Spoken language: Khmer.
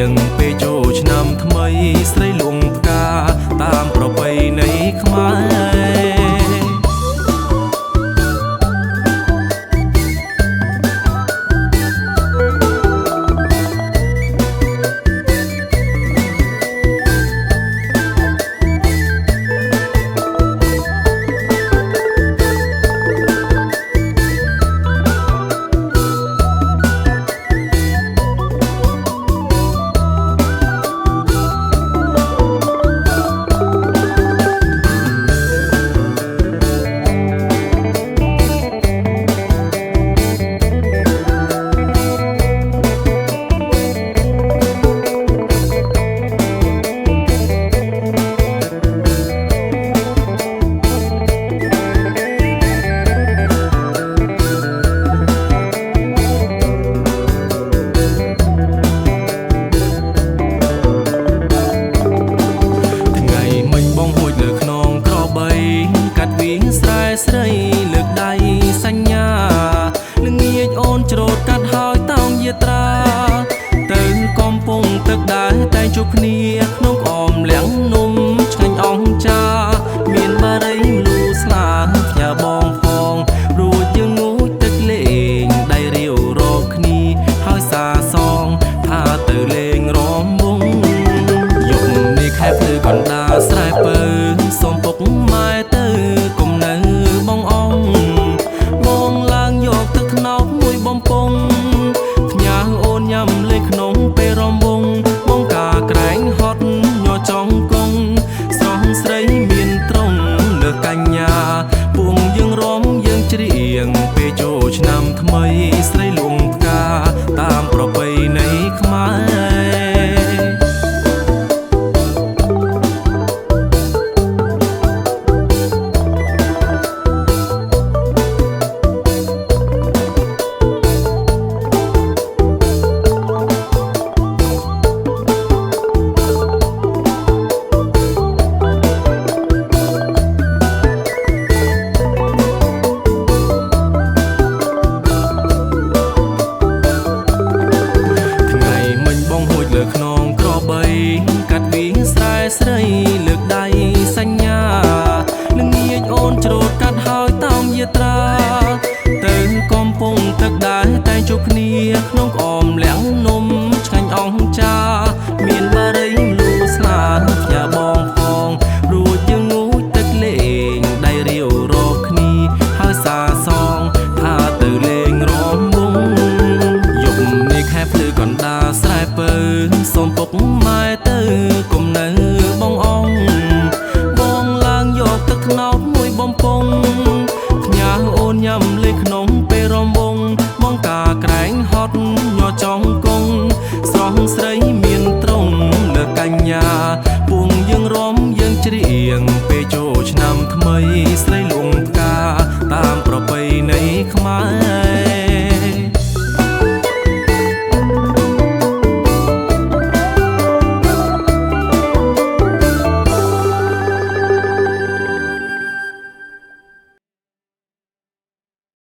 ងពេលចូលឆ្នាំថ្មីស្រីលងផ្កាតាមប្រពៃណីខ្មែរស្រីលើកដៃសញ្ញាល្ងាចអូនច្រូតកាត់ហើយតោងយាត្រាទៅកំពង់ទឹកដែរតែជួបគ្នាក្នុងក្អមលៀងនំឆ្ងាញ់អង្ចាមានបារីមលូស្លាផ្ញើបងផងរួចយើងងូតទឹកលេងដៃរាវរកគ្នាហើយសាសងថាទៅលេងរំវងយប់នេះខែភ្លឺកណ្ដាលស្រែពៅសុំពុកម៉ែទៅគុំនៅបងអងបងឡើងយកទឹកថ្នោតមួយបំពង់ផ្ញើអូនញ៉ាំលេងក្នុងពេលរំវងបងកាក្រែងហត់ញ័រចង់គង់ស្រស់ស្រីមានត្រង់លើកញ្ញាពួងយើងរំយើងច្រៀងពេលចូលឆ្នាំថ្មីស្រីលងផ្កាតាមប្រពៃណីខ្មែរកាត់វាស្រែស្រីលើកដៃសញ្ញាល្ងាចអូនច្រូតកាត់ហើយតោងយាត្រាទៅកំពង់ទឹកដែរតែជួបគ្នាក្នុងក្អមលៀងនំឆ្ងាញ់អង្ចាមានបារីមលូស្លាផ្ញើបងផងរួចយើងងូតទឹកលេងដៃរាវរកគ្នាហើយសាសងថាទៅលេងរំវងយប់នេះខែភ្លឺកណ្ដាលស្រែពៅសុំពុកម៉ែទៅគុំនៅបងអងបងឡើងយកទឹកថ្នោតមួយបំពង់ផ្ញើអូនញ៉ាំលេងក្នុងពេលរំវងបងកាក្រែងហត់ញ័រចង់គង់ស្រស់ស្រីមានត្រង់លើកញ្ញាពួងយើងរំយើងច្រៀងពេលចូលឆ្នាំថ្មីស្រីលងផ្កាតាមប្រពៃណីខ្មែរ